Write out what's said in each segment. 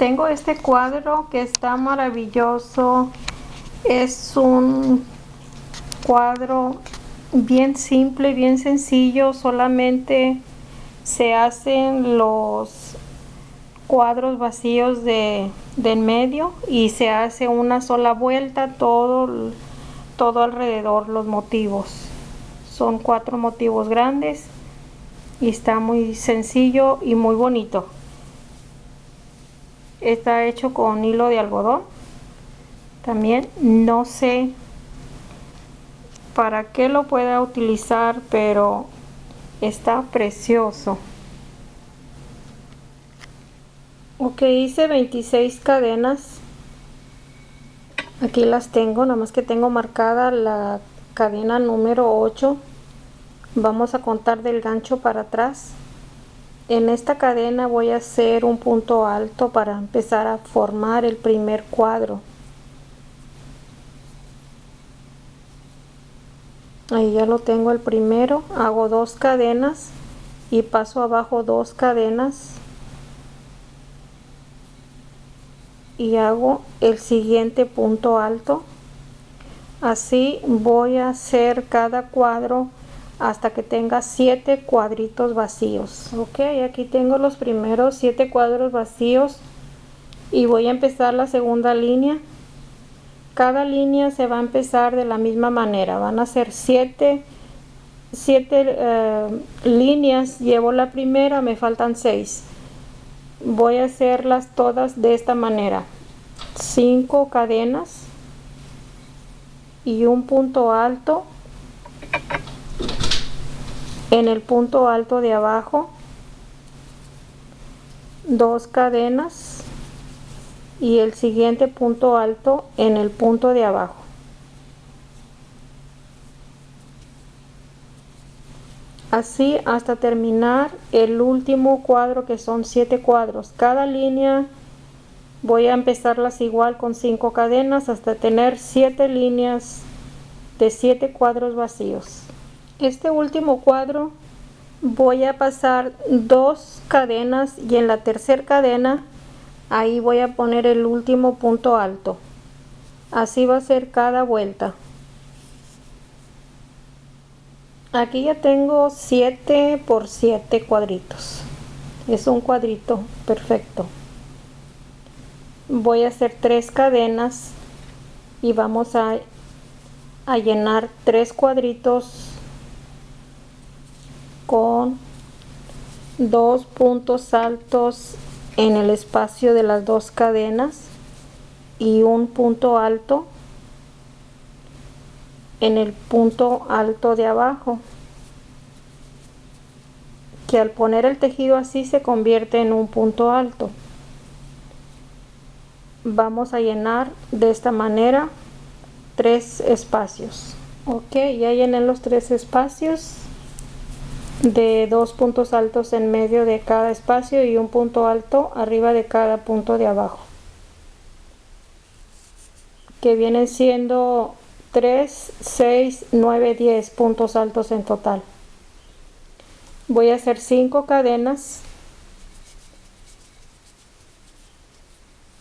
tengo este cuadro que está maravilloso. Es un cuadro bien simple, bien sencillo. Solamente se hacen los cuadros vacíos de en medio y se hace una sola vuelta todo alrededor. Los motivos son 4 motivos grandes y está muy sencillo y muy bonito. Está hecho con hilo de algodón. También no sé para qué lo pueda utilizar, pero está precioso. Ok, hice 26 cadenas. Aquí las tengo, nada más que tengo marcada la cadena número 8. Vamos a contar del gancho para atrás. En esta cadena voy a hacer un punto alto para empezar a formar el primer cuadro. Ahí ya lo tengo el primero. Hago 2 cadenas y paso abajo 2 cadenas y hago el siguiente punto alto. Así voy a hacer cada cuadro hasta que tenga 7 cuadritos vacíos. Ok, aquí tengo los primeros 7 cuadros vacíos y voy a empezar la segunda línea. Cada línea se va a empezar de la misma manera. Van a ser 7 líneas. Llevo la primera, me faltan 6. Voy a hacerlas todas de esta manera: 5 cadenas y un punto alto en el punto alto de abajo, 2 cadenas y el siguiente punto alto en el punto de abajo. Así hasta terminar el último cuadro, que son 7 cuadros. Cada línea voy a empezarlas igual con 5 cadenas hasta tener 7 líneas de 7 cuadros vacíos. Este último cuadro voy a pasar 2 cadenas y en la tercera cadena ahí voy a poner el último punto alto. Así va a ser cada vuelta. Aquí ya tengo 7 por 7 cuadritos. Es un cuadrito perfecto. Voy a hacer 3 cadenas y vamos a llenar 3 cuadritos con 2 puntos altos en el espacio de las 2 cadenas y un punto alto en el punto alto de abajo, que al poner el tejido así se convierte en un punto alto. Vamos a llenar de esta manera 3 espacios. Ok, ya llené los 3 espacios de 2 puntos altos en medio de cada espacio y un punto alto arriba de cada punto de abajo, que vienen siendo 3, 6, 9, 10 puntos altos en total. Voy a hacer 5 cadenas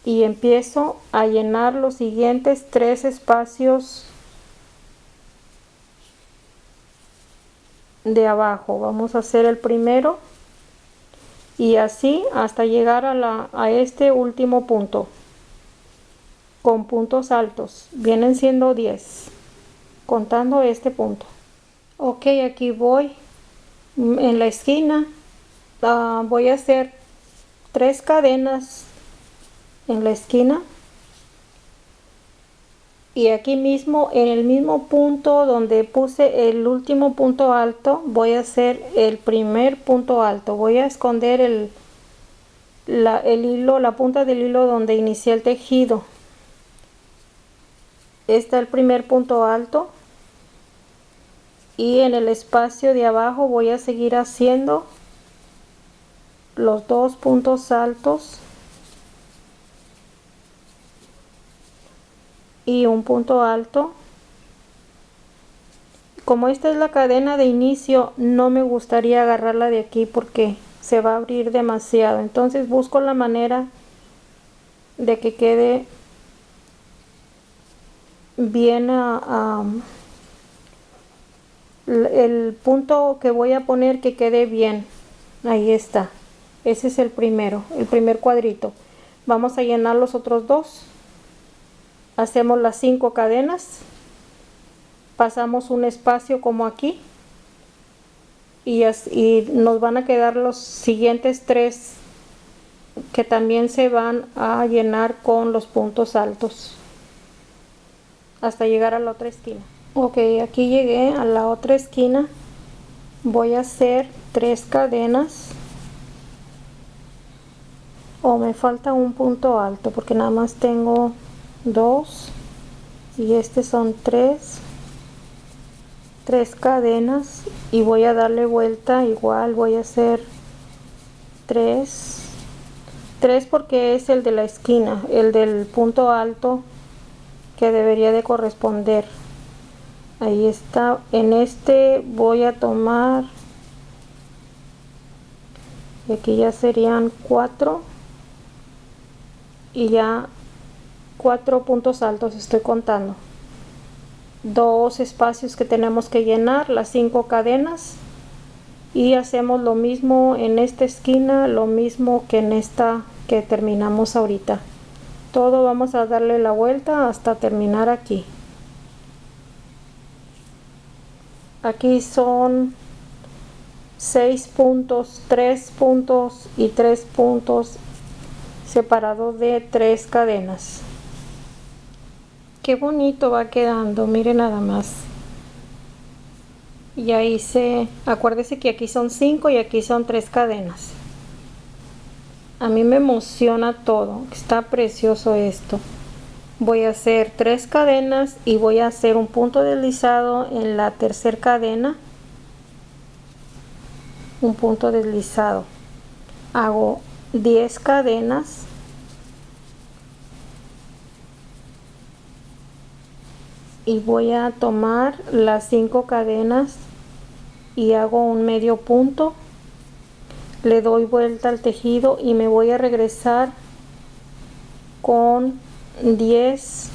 y empiezo a llenar los siguientes 3 espacios de abajo. Vamos a hacer el primero y así hasta llegar a este último punto con puntos altos. Vienen siendo 10 contando este punto. Ok, aquí voy en la esquina. Voy a hacer 3 cadenas en la esquina y aquí mismo en el mismo punto donde puse el último punto alto voy a hacer el primer punto alto. Voy a esconder el hilo, la punta del hilo donde inicié el tejido. Está el primer punto alto y en el espacio de abajo voy a seguir haciendo los 2 puntos altos y un punto alto. Como esta es la cadena de inicio, no me gustaría agarrarla de aquí porque se va a abrir demasiado. Entonces busco la manera de que quede bien el punto que voy a poner, que quede bien. Ahí está, ese es el primer cuadrito. Vamos a llenar los otros dos. Hacemos las 5 cadenas, pasamos un espacio como aquí y nos van a quedar los siguientes 3 que también se van a llenar con los puntos altos hasta llegar a la otra esquina. Ok, aquí llegué a la otra esquina. Voy a hacer 3 cadenas, o me falta un punto alto porque nada más tengo 2 y este son 3 cadenas, y voy a darle vuelta. Igual voy a hacer 3 porque es el de la esquina, el del punto alto que debería de corresponder. Ahí está. En este voy a tomar, y aquí ya serían 4, y ya 4 puntos altos estoy contando. 2 espacios que tenemos que llenar, las 5 cadenas, y hacemos lo mismo en esta esquina, lo mismo que en esta que terminamos ahorita. Todo vamos a darle la vuelta hasta terminar aquí. Aquí son 6 puntos, 3 puntos y 3 puntos separados de 3 cadenas. Qué bonito va quedando, miren nada más. Ya hice, acuérdese que aquí son 5 y aquí son 3 cadenas. A mí me emociona todo, está precioso esto. Voy a hacer 3 cadenas y voy a hacer un punto deslizado en la tercera cadena. Un punto deslizado. Hago 10 cadenas. Y voy a tomar las 5 cadenas y hago un medio punto. Le doy vuelta al tejido y me voy a regresar con 10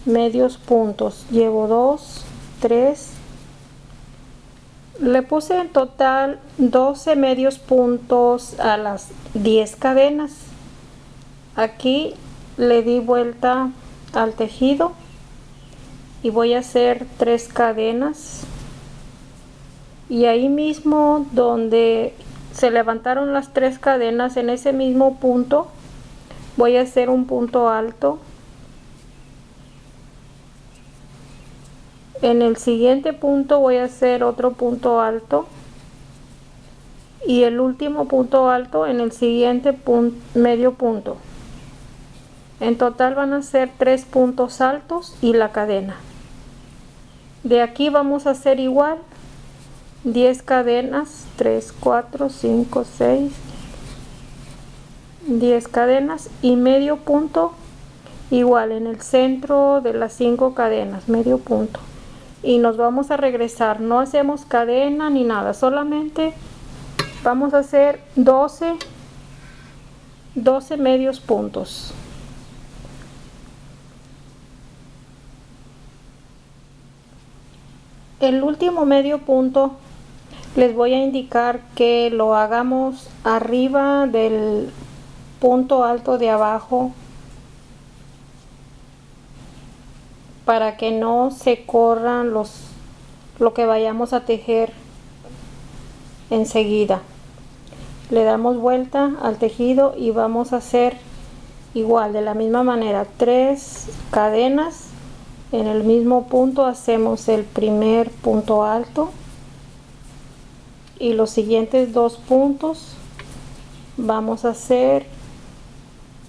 medios puntos. Llevo 2, 3, le puse en total 12 medios puntos a las 10 cadenas. Aquí le di vuelta al tejido y voy a hacer 3 cadenas, y ahí mismo donde se levantaron las 3 cadenas, en ese mismo punto voy a hacer un punto alto. En el siguiente punto voy a hacer otro punto alto, y el último punto alto en el siguiente medio punto. En total van a ser 3 puntos altos y la cadena. De aquí vamos a hacer igual 10 cadenas, 3, 4, 5, 6, 10 cadenas y medio punto igual en el centro de las 5 cadenas, medio punto. Y nos vamos a regresar, no hacemos cadena ni nada, solamente vamos a hacer 12 medios puntos. El último medio punto les voy a indicar que lo hagamos arriba del punto alto de abajo, para que no se corran lo que vayamos a tejer enseguida. Le damos vuelta al tejido y vamos a hacer igual, de la misma manera, 3 cadenas. En el mismo punto hacemos el primer punto alto, y los siguientes 2 puntos vamos a hacer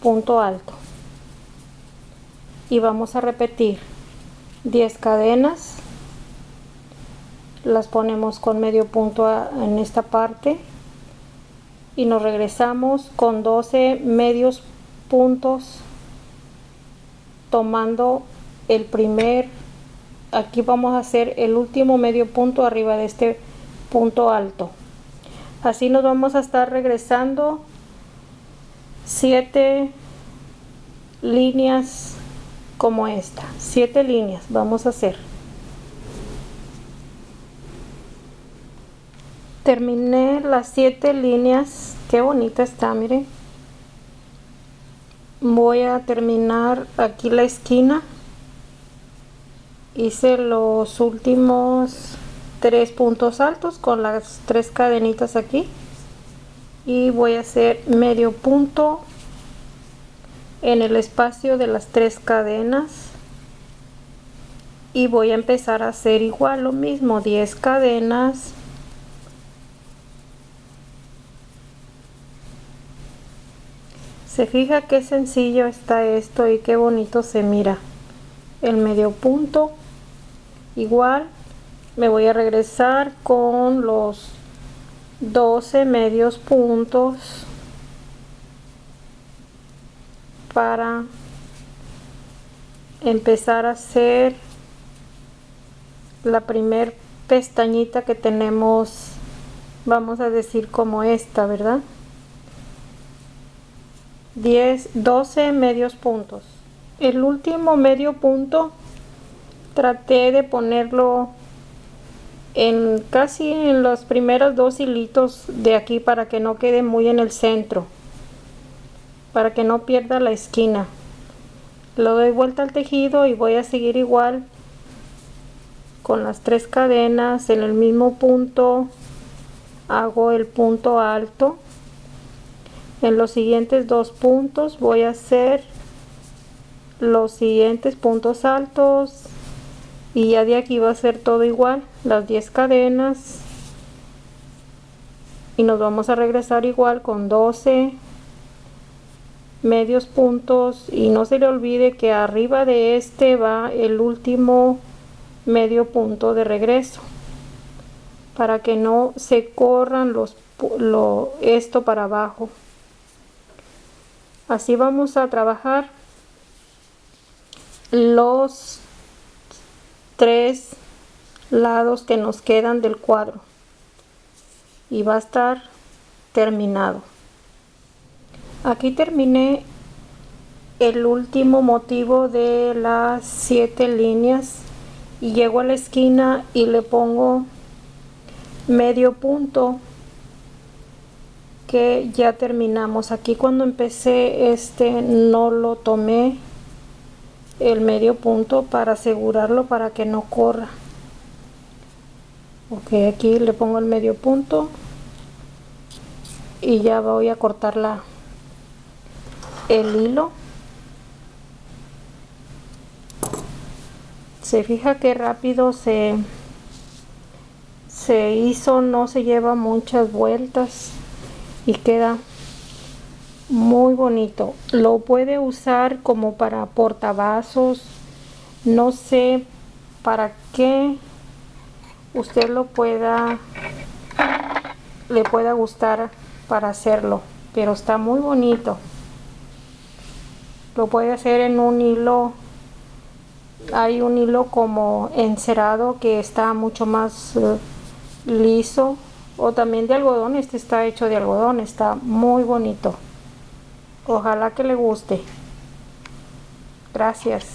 punto alto, y vamos a repetir 10 cadenas, las ponemos con medio punto en esta parte, y nos regresamos con 12 medios puntos, tomando el primer, aquí vamos a hacer el último medio punto arriba de este punto alto. Así nos vamos a estar regresando 7 líneas como esta. 7 líneas vamos a hacer. Terminé las 7 líneas. Qué bonita está, miren. Voy a terminar aquí la esquina. Hice los últimos 3 puntos altos con las 3 cadenitas aquí, y voy a hacer medio punto en el espacio de las 3 cadenas, y voy a empezar a hacer igual lo mismo, 10 cadenas. Se fija qué sencillo está esto y qué bonito se mira. El medio punto, igual me voy a regresar con los 12 medios puntos para empezar a hacer la primer pestañita que tenemos, vamos a decir como esta, ¿verdad? 12 medios puntos. El último medio punto traté de ponerlo en casi en los primeros 2 hilitos de aquí, para que no quede muy en el centro, para que no pierda la esquina. Lo doy vuelta al tejido y voy a seguir igual con las 3 cadenas. En el mismo punto hago el punto alto. En los siguientes 2 puntos voy a hacer los siguientes puntos altos, y ya de aquí va a ser todo igual, las 10 cadenas, y nos vamos a regresar igual con 12 medios puntos. Y no se le olvide que arriba de este va el último medio punto de regreso, para que no se corran esto para abajo. Así vamos a trabajar los 3 lados que nos quedan del cuadro, y va a estar terminado. Aquí terminé el último motivo de las 7 líneas, y llego a la esquina y le pongo medio punto, que ya terminamos. Aquí cuando empecé no lo tomé el medio punto para asegurarlo, para que no corra. Ok, aquí le pongo el medio punto y ya voy a cortar el hilo. Se fija que rápido se hizo, no se lleva muchas vueltas y queda muy bonito. Lo puede usar como para portavasos, no sé para qué usted le pueda gustar para hacerlo, pero está muy bonito. Lo puede hacer en un hilo. Hay un hilo como encerado que está mucho más liso, o también de algodón. Este está hecho de algodón, está muy bonito. Ojalá que le guste. Gracias.